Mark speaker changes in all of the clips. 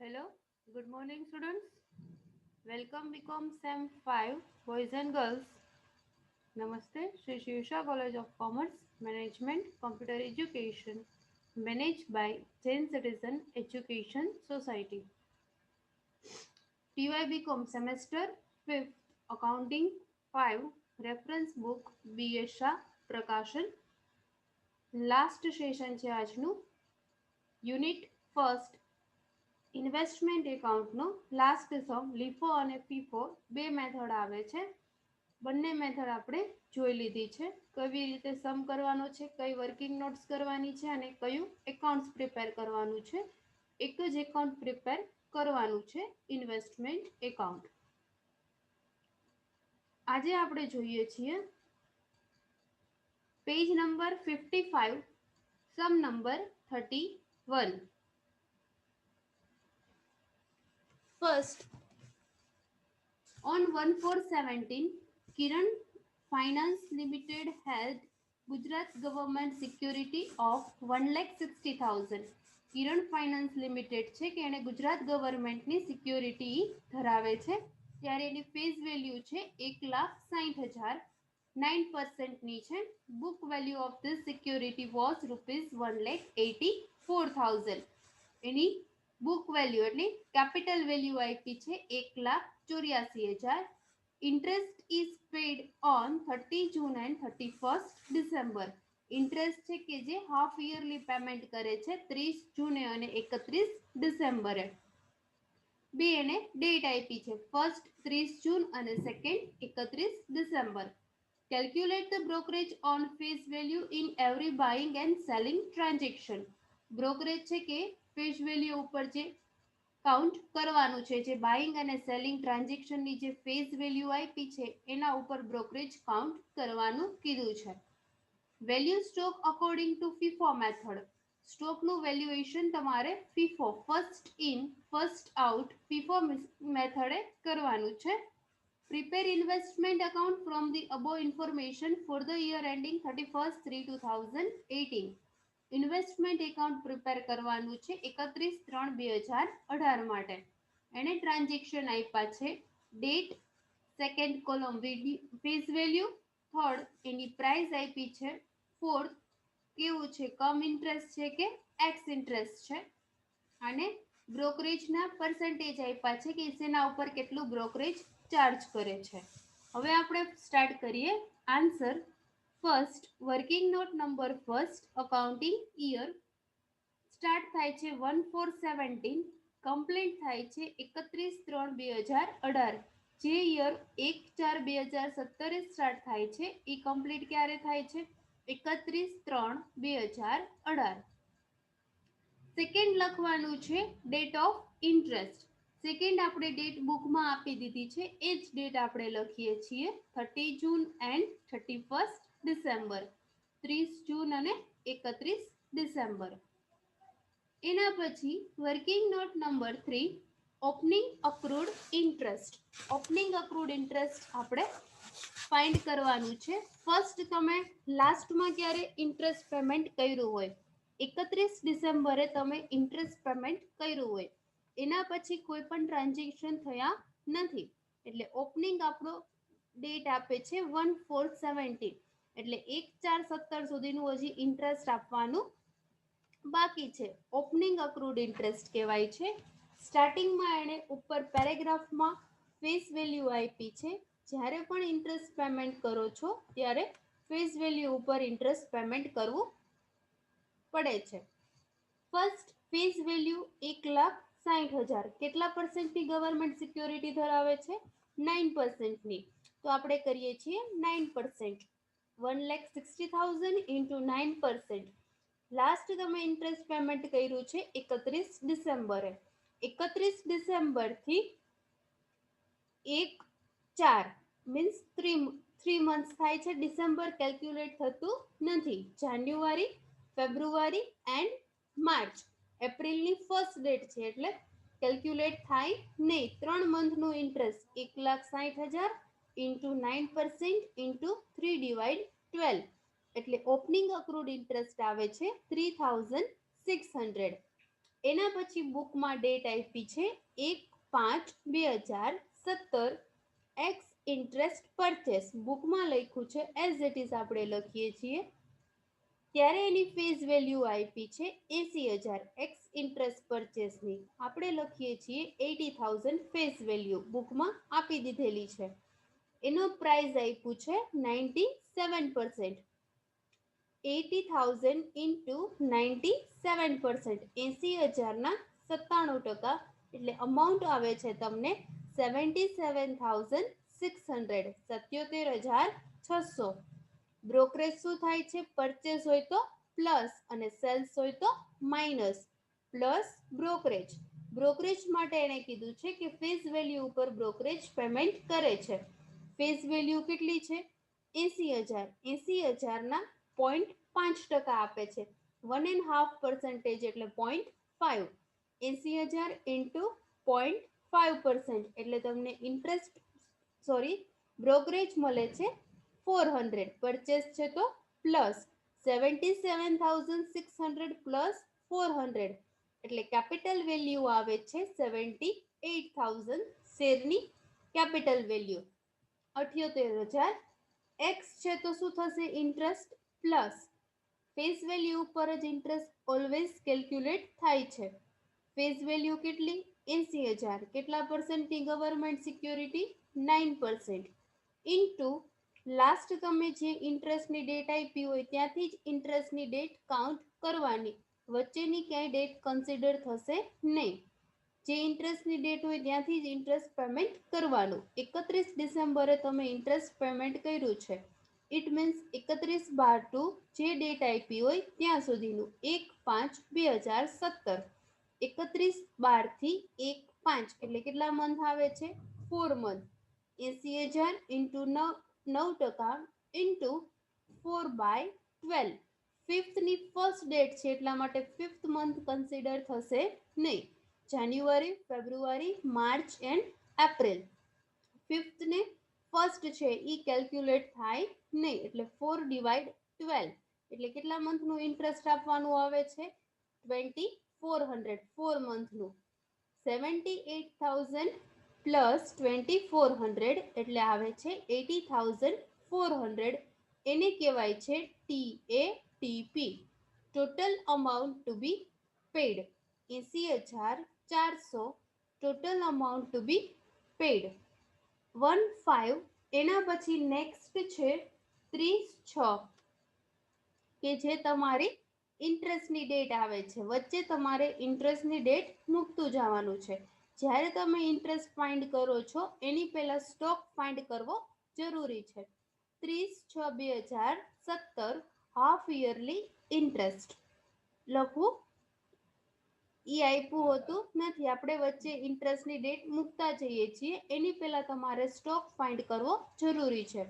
Speaker 1: Hello, good morning students. Welcome BCom SEM 5 Boys and Girls. Namaste, Sri Shivsha College of Commerce, Management, Computer Education, managed by Jain Citizen Education Society. TY BCom Semester 5th Accounting 5 Reference Book BA Shah પ્રકાશન last session છે આજનું unit first investment એકાઉન્ટનો last સમ લીફો અને FIFO બે method આવે છે. બંને method આપણે જોઈ લીધી છે. કેવી રીતે સમ કરવાનો છે, કઈ વર્કિંગ નોટ્સ કરવાની છે અને કયું એકાઉન્ટ્સ પ્રિપેર કરવાનું છે. એક જ એકાઉન્ટ પ્રિપેર કરવાનું છે, ઇન્વેસ્ટમેન્ટ એકાઉન્ટ. આજે આપણે જોઈએ છીએ page number 55, sum number 31. First, on 1/4/17, Kiran Finance Limited held Gujarat Government Security of 1,60,000. Kiran finance limited છે કે એને ગુજરાત ગવર્મેન્ટની સિક્યોરિટી ધરાવે છે, ત્યારે એની ફેસ વેલ્યુ છે 1,60,000. 9%ની છે. Book value of this security was ₹1,84,000. એની બુક વેલ્યુ એટલે કેપિટલ વેલ્યુ આપી છે 1,84,000. Interest is paid on 30 June and 31 December. Interest છે કે જે હાફ યરલી પેમેન્ટ કરે છે 30 જૂને અને 31 ડિસેમ્બરે. બે એને ડેટ આપી છે, ફર્સ્ટ 30 જૂન અને second 31 December. Calculate the brokerage on face value in every buying and selling transaction. Brokerage છે કે ફેસ વેલ્યુ ઉપર જે કાઉન્ટ કરવાનું છે, જે બાઇંગ અને સેલિંગ ટ્રાન્ઝેક્શનની જે ફેસ વેલ્યુ આપી છે એના ઉપર બ્રોકરેજ કાઉન્ટ કરવાનું કીધું છે. Value stock according to FIFO method. સ્ટોકનું વેલ્યુએશન તમારે FIFO first in first out FIFO મેથડે કરવાનું છે. Prepare investment account from the above information for the year ending 31/3/2018. Investment account prepare કરવાનું છે 31/3/2018 માટે. એને ટ્રાન્ઝેક્શન આપ્યા છે, date, second column face value, third એની પ્રાઇસ આપી છે, ફોર્થ કેવું છે, કમ ઇન્ટરેસ્ટ છે કે એક્સ ઇન્ટરેસ્ટ છે, અને બ્રોકરેજના પર્સન્ટેજ આપ્યા છે કે શેના ઉપર કેટલું બ્રોકરેજ ચાર્જ કરે છે. હવે આપણે સ્ટાર્ટ કરીએ answer. First, working note number first, accounting year start થાય છે 1/4/17, કમ્પ્લીટ થાય છે 31/3/2018. જે યર 1/4/2017 સ્ટાર્ટ થાય છે એ કમ્પ્લીટ ક્યારે થાય છે? 31/3/2018. સેકન્ડ લખવાનું છે ડેટ ઓફ ઇન્ટરેસ્ટ. સેકન્ડ આપણે ડેટ બુકમાં આપી દીધી છે, એ જ ડેટ આપણે લખીએ છીએ, 30 જૂન એન્ડ 31 ડિસેમ્બર. 30 જૂન અને 31 ડિસેમ્બર. એના પછી working note number 3, opening accrued interest. Opening accrued interest આપણે ફાઇન્ડ કરવાનું છે. ફર્સ્ટ તમે લાસ્ટમાં ક્યારે ઇન્ટરેસ્ટ પેમેન્ટ કર્યું હોય, 31 ડિસેમ્બરે તમે ઇન્ટરેસ્ટ પેમેન્ટ કર્યું હોય, એના પછી કોઈ પણ ટ્રાન્ઝેક્શન થયા નથી, એટલે ઓપનિંગ આપણો ડેટ આપે છે 1/4/17, એટલે 1/4/17 સુધીનું હજી ઇન્ટરેસ્ટ આપવાનું બાકી છે. ઓપનિંગ અક્રૂડ ઇન્ટરેસ્ટ કહેવાય છે. સ્ટાર્ટિંગમાં એણે ઉપર પેરેગ્રાફમાં ફેસ વેલ્યુ આપી છે. જ્યારે પણ ઇન્ટરેસ્ટ પેમેન્ટ કરો છો ત્યારે ફેસ વેલ્યુ ઉપર ઇન્ટરેસ્ટ પેમેન્ટ કરવું પડે છે. First face value 1,60,000. કેટલા પર્સન્ટની ગવર્મેન્ટ સિક્યોરિટી ધરાવે છે? 9%ની. તો આપણે કરીએ છીએ 9%. 1,60,000 into 9%. લાસ્ટ તમે ઇન્ટરેસ્ટ પેમેન્ટ કર્યું છે 31 ડિસેમ્બરે. 31 ડિસેમ્બરથી 1/4 મીન્સ 3 મંથ્સ થાય છે. ડિસેમ્બર કેલ્ક્યુલેટ થતું નથી. જાન્યુઆરી, February end March. એપ્રિલની first date છે એટલે કેલ્ક્યુલેટ થાય નહીં. 3 મંથનું ઇન્ટરેસ્ટ 1,60,000 ઇન્ટુ 9% ઇન્ટુ 3/12, એટલે ઓપનિંગ અક્રૂડ ઇન્ટરેસ્ટ આવે છે 3,600. એના પછી બુકમાં ડેટ આપી છે 1/5/2017 એક્સ ઇન્ટરેસ્ટ પરચેસ બુકમાં લખ્યું છે એઝ ઇટ ઇઝ આપણે લખીએ છીએ ત્યારે એની ફેસ વેલ્યુ આપી છે 80,000 એક્સ ઇન્ટરેસ્ટ પરચેસની આપણે લખીએ છીએ 80,000 ફેસ વેલ્યુ બુકમાં આપી દીધેલી છે એનો પ્રાઇસ આપ્યું છે 97% 80,000 ઇન્ટુ 97% 80,000ના 97% એટલે અમાઉન્ટ આવે છે તમને 77,600 77,600 બ્રોકરેજ શું થાય છે પરચેસ હોય તો પ્લસ અને સેલ્સ હોય તો માઇનસ પ્લસ બ્રોકરેજ બ્રોકરેજ માટે એણે કીધું છે કે ફેસ વેલ્યુ ઉપર બ્રોકરેજ પેમેન્ટ કરે છે ફેસ વેલ્યુ કેટલી છે 80,000 80,000ના 0.5% આપે છે 1.5% એટલે 0.5 80,000 ઇન્ટુ 0.5% એટલે તમને ઇન્ટરેસ્ટ બ્રોકરેજ મળે છે 400 પરચેસ છે તો પ્લસ 77,600 પ્લસ 400 એટલે કેપિટલ વેલ્યુ આવે છે 78,000 શેરની કેપિટલ વેલ્યુ 78,000 એક્સ છે તો શું થશે ઇન્ટરેસ્ટ પ્લસ ફેસ વેલ્યુ ઉપર જ ઇન્ટરેસ્ટ ઓલવેઝ કેલ્ક્યુલેટ થાય છે ફેસ વેલ્યુ કેટલી 80,000 કેટલા પર્સન્ટની ગવર્મેન્ટ સિક્યોરિટી 9% ઇન્ટુ લાસ્ટ તમે જે ઇન્ટરેસ્ટની ડેટ આપી હોય ત્યાંથી જ ઇન્ટરેસ્ટની ડેટ કાઉન્ટ કરવાની વચ્ચેની ક્યાંય ડેટ કન્સિડર થશે નહીં જે ઇન્ટરેસ્ટની ડેટ હોય ત્યાંથી જ ઇન્ટરેસ્ટ પેમેન્ટ કરવાનું 31 ડિસેમ્બરે તમે ઇન્ટરેસ્ટ પેમેન્ટ કર્યું છે ઇટ મીન્સ 31/2 જે ડેટ આપી હોય ત્યાં સુધીનું 1/5/2017 31/12 થી 1/5 એટલે કેટલા મંથ આવે છે 4 મંથ 80,000 ઇન્ટુ 9% ઇન્ટુ 4/12 ફિફ્થની ફર્સ્ટ ડેટ છે એટલા માટે ફિફ્થ મંથ કન્સિડર થશે નહીં January February March and April ફિફ્થને ફર્સ્ટ છે એ કેલ્ક્યુલેટ થાય નહીં એટલે 4/12 એટલે કેટલા મંથનું ઇન્ટરેસ્ટ આપવાનું આવે છે 2,400 4 મંથનું 78,000 પ્લસ 2,400 એટલે આવે છે 80,400 એને કહેવાય છે TATP total amount to be paid 80,400 total amount to be paid 15 એના પછી નેક્સ્ટ છે 30/6 કે જે તમારી ઇન્ટરેસ્ટની ડેટ આવે છે વચ્ચે તમારે ઇન્ટરેસ્ટની ડેટ મૂકતું જવાનું છે જ્યારે તમે ઇન્ટરેસ્ટ ફાઇન્ડ કરો છો એની પહેલા સ્ટોક ફાઇન્ડ કરવો જરૂરી છે 30/6/2017 હાફ યરલી ઇન્ટરેસ્ટ લખવું એ આપ્યું હોતું નથી આપણે વચ્ચે ઇન્ટરેસ્ટની ડેટ મૂકતા જઈએ છીએ એની પહેલા તમારે સ્ટોક ફાઇન્ડ કરવો જરૂરી છે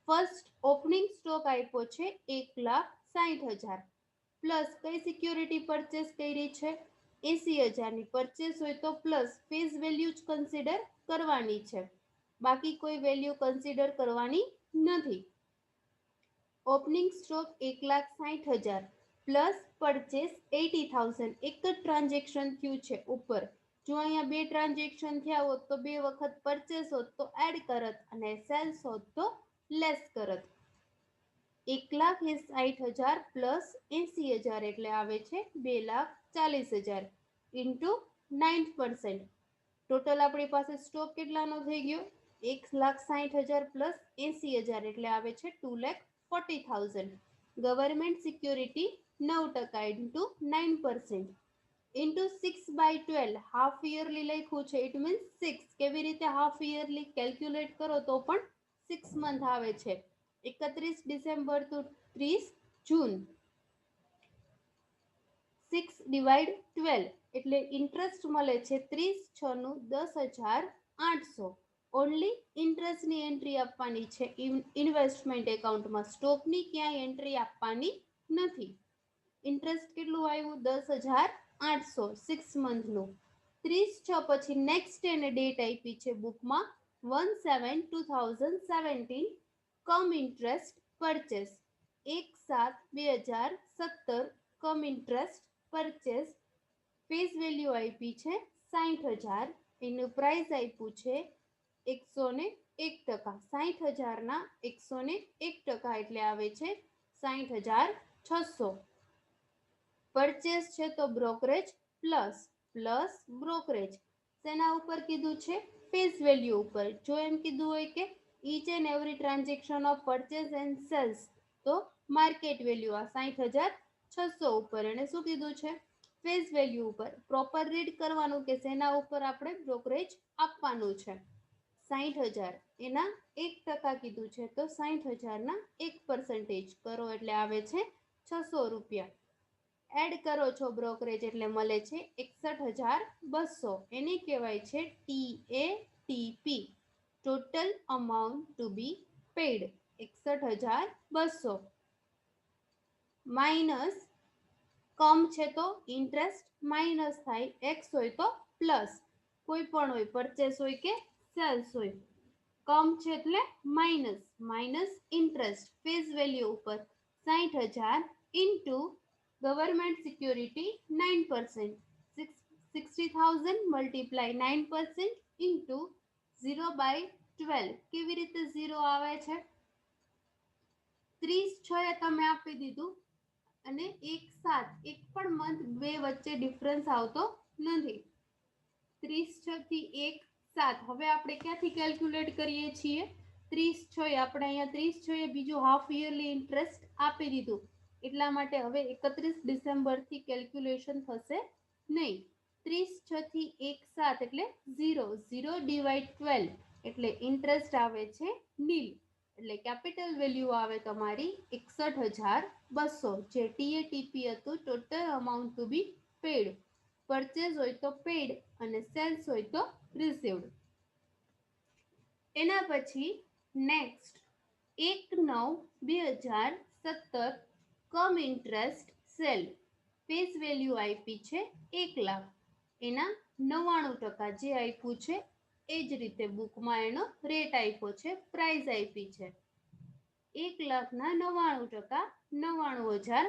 Speaker 1: ફર્સ્ટ ઓપનિંગ સ્ટોક આપ્યો છે 1,60,000 પ્લસ કઈ સિક્યોરિટી પરચેસ કરી છે 80,000ની પરચેસ હોય તો પ્લસ ફેસ વેલ્યુ જ કન્સિડર કરવાની છે બાકી કોઈ વેલ્યુ કન્સિડર કરવાની નથી ઓપનિંગ સ્ટોક 1,60,000 પ્લસ પરચેસ 80,000 એક જ ટ્રાન્ઝેક્શન થયું છે ઉપર જો અહીંયા બે ટ્રાન્ઝેક્શન થયા હોત તો બે વખત પરચેસ હોત તો એડ કરત અને સેલ્સ હોત તો લેસ કરત 1,60,000 પ્લસ 80,000 એટલે આવે છે 2,40,000 ઇન્ટુ 9% ટોટલ આપણી પાસે સ્ટોક કેટલાનો થઈ ગયો 1,60,000 પ્લસ 80,000 એટલે આવે છે 2,40,000 government security 9% into 9% into 6/12 half yearly લખ્યું છે ઇટ મીન્સ 6 કેવી રીતે હાફ યરલી કેલ્ક્યુલેટ કરો તો પણ 6 મંથ આવે છે 31 ડિસેમ્બર ટુ 30 જૂન 6/12 એટલે ઇન્ટરેસ્ટ મળે છે 30/6 10,800 ઓનલી ઇન્ટરેસ્ટની એન્ટ્રી આપવાની છે ઇન્વેસ્ટમેન્ટ એકાઉન્ટમાં સ્ટોકની ક્યાંય એન્ટ્રી આપવાની નથી ઇન્ટરેસ્ટ કેટલું આવ્યું 10,800 6 મંથનું 30/6 પછી નેક્સ્ટ એને ડેટ આપી છે બુકમાં 1/7/2017 કમ ઇન્ટરેસ્ટ પરચેસ 1/7/2017 કમ ઇન્ટરેસ્ટ પરચેસ ફેસ વેલ્યુ આપી છે 60,000, એનું પ્રાઇસ આપ્યું છે 101%. 60,000 ના 101% એટલે આવે છે 60,600. પરચેસ છે તો બ્રોકરેજ પ્લસ બ્રોકરેજ શેના ઉપર કીધું છે? ફેસ વેલ્યુ ઉપર. જો એમ કીધું હોય કે each and every transaction of purchase and cells, તો માર્કેટ વેલ્યુ આ 60,600 ઉપર. એને શું કીધું છે? ફેસ વેલ્યુ ઉપર. પ્રોપર રીડ કરવાનું કે શેના ઉપર આપણે બ્રોકરેજ આપવાનું છે. 60,000 એના 1% કીધું છે, તો 60,000ના 1% કરો એટલે આવે છે 600 રૂપિયા. એડ કરો છો બ્રોકરેજ એટલે મળે છે 61,200. એને કહેવાય છે TATP, total amount to be paid. 61,200 minus cum છે તો ઇન્ટરેસ્ટ માઇનસ થાય, એક્સ હોય તો પ્લસ. કોઈ પણ હોય, પરચેસ હોય કે સેલ્સ હોય. કમ છે એટલે માઇનસ ઇન્ટરેસ્ટ ફેસ વેલ્યુ ઉપર 60,000 into government security 9%. 60,000 multiply 9% into 0/12. કેવી રીતે 0 આવે છે? 30 6 તમે આપી દીધું અને 1 7, એક પણ મંથ બે વચ્ચે ડિફરન્સ આવતો નથી. 30 6 થી 1 7. હવે આપણે ક્યાંથી કેલ્ક્યુલેટ કરીએ છીએ? 30 6 આપણે અહીંયા 30 6 બીજું હાફ યરલી ઇન્ટરેસ્ટ આપી દીધું, એટલા માટે હવે 31 ડિસેમ્બરથી કેલ્ક્યુલેશન થશે નહીં. 30 6 થી 1 7 એટલે 0. 0/12 એટલે ઇન્ટરેસ્ટ આવે છે નીલ. એટલે કેપિટલ વેલ્યુ આવે તમારી 61,200, જે TATP હતું, total amount to be paid. Purchase હોય તો પેડ અને સેલ્સ હોય તો રિસીવ્ડ. એના પછી નેક્સ્ટ 1/9/2017 કમ ઇન્ટરેસ્ટ સેલ. ફેસ વેલ્યુ આપી છે 1 લાખ, એના 99% જે આપ્યું છે એ જ રીતે બુકમાં એનો રેટ આપ્યો છે, પ્રાઇસ આપી છે 1,99,000. 99,000.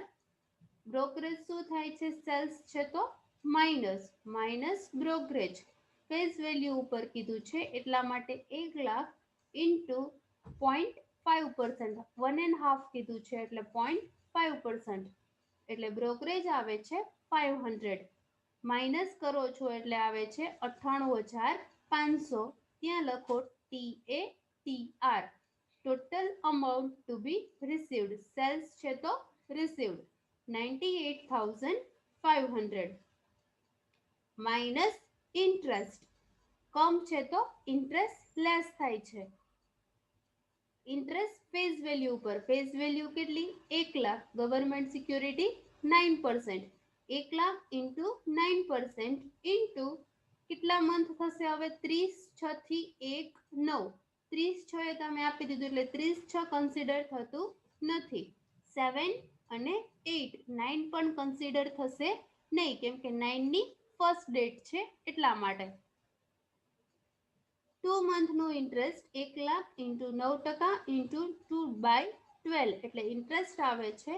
Speaker 1: બ્રોકરેજ શું થાય છે? સેલ્સ છે તો માઇનસ બ્રોકરેજ. ફેસ વેલ્યુ ઉપર કીધું છે એટલા માટે 1 લાખ ઇન્ટુ 0.5%. 1.5 કીધું છે એટલે 0.5%. એટલે બ્રોકરેજ આવે છે 500. માઇનસ કરો છો એટલે આવે છે 98,500. ત્યાં લખો TATR, total amount to B received. Cells છે તો રિસીવ્ડ 98,500 માઇનસ ઇન્ટરેસ્ટ. કમ છે તો ઇન્ટરેસ્ટ લેસ થાય છે. ઇન્ટરેસ્ટ ફેસ વેલ્યુ ઉપર. ફેસ વેલ્યુ કેટલી? 1 lakh. Government security 9%. 1 lakh into 9% into કેટલા મંથ થશે હવે? 30 6 થી 1 9. 30 6 તમે આપી દીધું એટલે 30 6 કન્સિડર થતું નથી. 7 અને 8 9 પણ કન્સિડર થશે નહીં, કેમ કે 9 ની ફર્સ્ટ ડેટ છે એટલા માટે. 2 મંથનું ઇન્ટરેસ્ટ 1 લાખ ઇન્ટુ 9% ઇન્ટુ 2/12 એટલે ઇન્ટરેસ્ટ આવે છે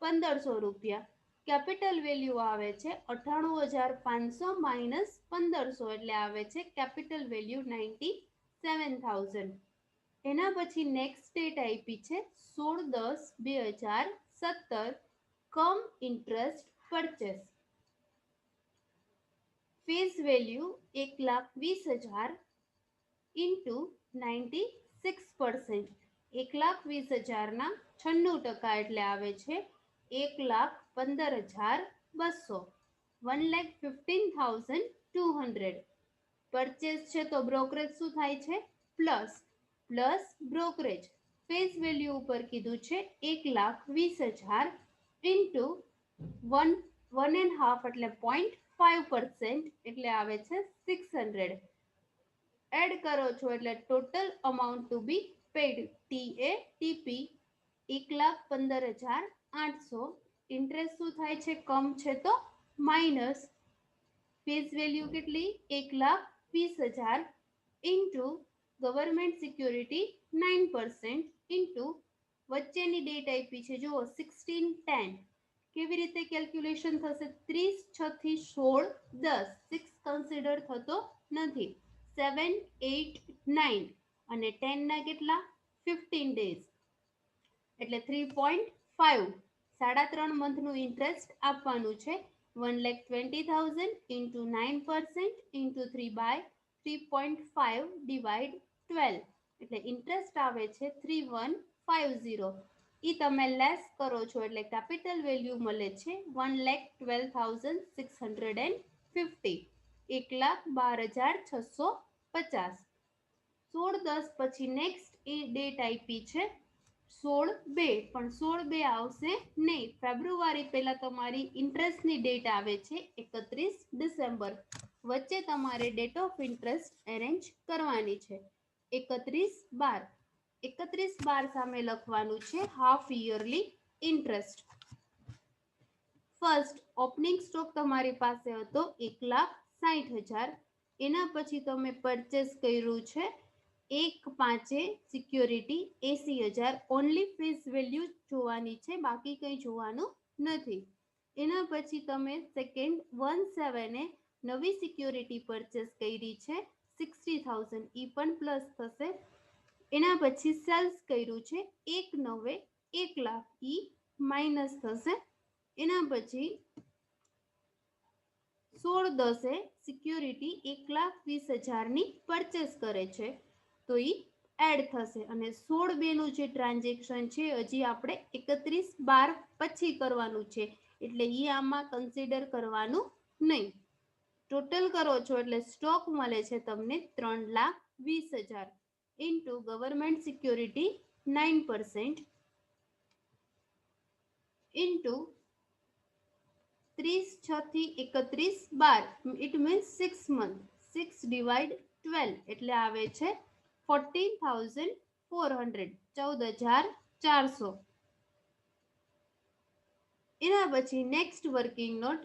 Speaker 1: 1,500 રૂપિયા. કેપિટલ વેલ્યુ આવે છે 98,500 માઇનસ 1,500 એટલે આવે છે કેપિટલ વેલ્યુ 97,000. એના પછી નેક્સ્ટ ડેટ આપી છે 16/10/2017 cum interest purchase. Face value 1,20,000 into 96%. 1,20,000ના 96% એટલે આવે છે 1,15,200. 1,15,200. પરચેસ છે તો બ્રોકરેજ શું થાય છે? Plus brokerage. ફેસ વેલ્યુ ઉપર કીધું છે 1,20,000 ઇન્ટુ 1.5 એટલે 0.5% એટલે આવે છે 600. એડ કરો છો એટલે total amount to be paid TATP 1,15,800. Interest શું થાય છે? કમ છે તો માઇનસ. ફેસ વેલ્યુ કેટલી? 1,20,000 ઇન્ટુ ગવર્મેન્ટ સિક્યોરિટી 9% ઇન્ટુ વચ્ચેની ડેટ આપી છે જુઓ 16/10. કેવી રીતે કેલ્ક્યુલેશન થશે? 30 6 થી 16 10 6 કન્સિડર થતો નથી. 7 8 9 અને 10 ના કેટલા? 15 ડેઝ એટલે 3.5 3.5 મંથનું ઇન્ટરેસ્ટ આપવાનું છે. 1,20,000 into 9% into 3 by 3.5 divide 12 એટલે ઇન્ટરેસ્ટ આવે છે 3150. ઈ તમે લેસ કરો છો એટલે કેપિટલ વેલ્યુ મળે છે 1,12,650 1,12,650. 16/10 પછી નેક્સ્ટ એ ડેટ આપી છે 16/2 પણ 16/2 આવશે નહીં. ફેબ્રુઆરી પહેલા તમારી ઇન્ટરેસ્ટની ડેટ આવે છે 31 ડિસેમ્બર. વચ્ચે તમારે ડેટ ઓફ ઇન્ટરેસ્ટ અરેન્જ કરવાની છે. 31/12 31/12 સામે લખવાનું છે half yearly interest. First opening stock તમારી પાસે હતો 1,60,000. એના પછી તમે પરચેસ કર્યું છે 1/5 સિક્યોરિટી 80,000. ઓનલી ફેસ વેલ્યુ જોવાની છે, બાકી કંઈ જોવાનું નથી. એના પછી તમે સેકન્ડ 1/7 નવી સિક્યોરિટી પરચેસ કરી છે 60,000. ઈ પણ પ્લસ થશે. એના પછી સેલ્સ કર્યું છે 1/9 1,00,000. ઈ માઇનસ થશે. એના પછી 16/10 સિક્યોરિટી 1,20,000 ની પરચેસ કરે છે તો એ એડ થશે. અને 16/2 નું જે ટ્રાન્ઝેક્શન છે હજી આપણે 31/12 પછી કરવાનું છે એટલે એ આમાં કન્સિડર કરવાનું નહીં. ટોટલ કરો છો એટલે સ્ટોક મળે છે તમને 3,20,000 ઇન્ટુ ગવર્મેન્ટ સિક્યોરિટી 9% ઇન્ટુ 30 6 થી 31/12 ઇટ મીન્સ 6 મંથ. 6 ડિવાઇડ 12 એટલે આવે છે 14,400 14,400. એના પછી next working note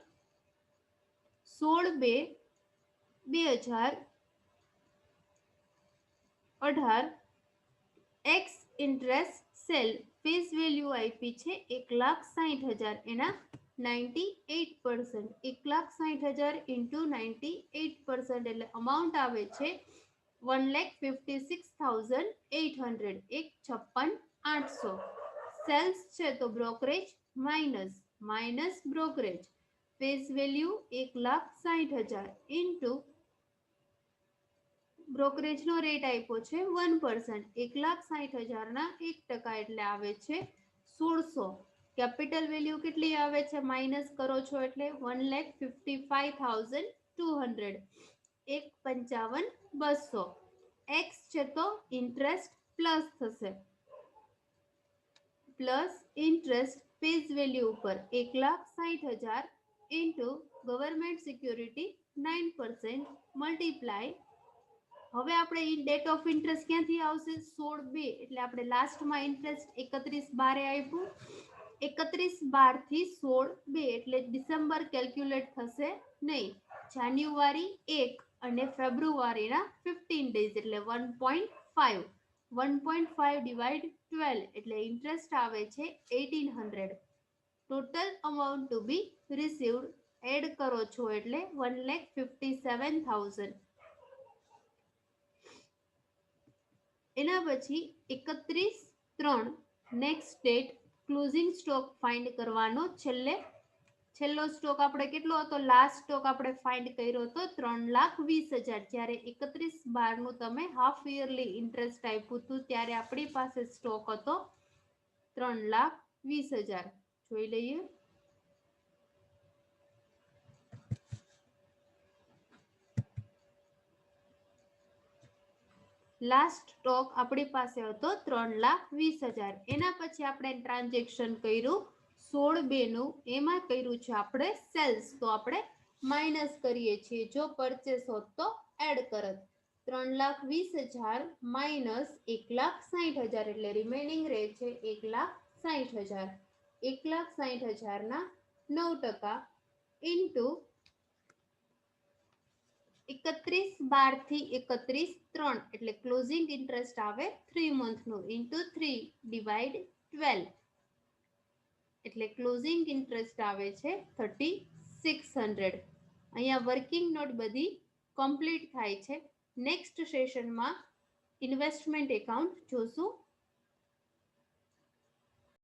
Speaker 1: 16/2/2018 x interest cell face value આપી છે 1,60,000. એના 98% 1,60,000 ઇન્ટુ 98% એટલે અમાઉન્ટ આવે છે 1,56,800 1,56,800. સેલ્સ છે તો brokerage minus brokerage face value 1,60,000 into બ્રોકરેજનો રેટ આપ્યો છે 1%. 1,60,000 ના 1% એટલે આવે છે 1600. કેપિટલ વેલ્યુ કેટલી આવે છે? માઇનસ કરો છો એટલે 1,55,200 1,55,200. એક્સ છે તો ઇન્ટરેસ્ટ પ્લસ થશે પ્લસ ઇન્ટરેસ્ટ ફેસ વેલ્યુ ઉપર 1,60,000 ઇન્ટુ ગવર્મેન્ટ સિક્યોરિટી 9% મલ્ટીપ્લાય. હવે આપણે ડેટ ઓફ ઇન્ટરેસ્ટ ક્યાંથી આવશે? 16/2 એટલે આપણે લાસ્ટમાં ઇન્ટરેસ્ટ 31/12 આપ્યું. 31/12 થી 16/2 એટલે ડિસેમ્બર કેલ્ક્યુલેટ થશે નહીં. જાન્યુઆરી 1 અને ફેબ્રુઆરીના 15 ડેઝ એટલે 1.5 1.5 ડિવાઇડ 12 એટલે ઇન્ટરેસ્ટ આવે છે 1,800. Total amount to B received add કરો છો એટલે 1,57,000. એના પછી 31/3 next date closing stock find કરવાનો. છેલ્લો સ્ટોક આપણે કેટલો હતો? લાસ્ટ સ્ટોક આપણે ફાઇન્ડ કર્યો હતો 3,20,000. જ્યારે 31/12 નું તમે હાફ યરલી ઇન્ટરેસ્ટ આપ્યું હતું ત્યારે આપણી પાસે સ્ટોક હતો 3,20,000. જોઈ લઈએ. લાસ્ટ સ્ટોક આપણી પાસે હતો 3,20,000. એના પછી આપણે ટ્રાન્ઝેક્શન કર્યું 16/2 નું. એમાં કર્યું છે આપણે સેલ્સ તો આપણે માઇનસ કરીએ છીએ. જો પરચેસ હોત તો એડ કરત. 3,20,000 માઇનસ 1,60,000 એટલે રિમેનિંગ રહે છે 1,60,000. 1,60,000 ના 9% ઇન્ટુ 31/12 થી 31/3 એટલે ક્લોઝિંગ ઇન્ટરેસ્ટ આવે 3 મંથનું ઇન્ટુ 3 ડિવાઇડ 12 એટલે ક્લોઝિંગ ઇન્ટરેસ્ટ આવે છે 3600. અહીંયા વર્કિંગ નોટ બધી કમ્પ્લીટ થાય છે. નેક્સ્ટ સેશનમાં ઇન્વેસ્ટમેન્ટ એકાઉન્ટ જોશું.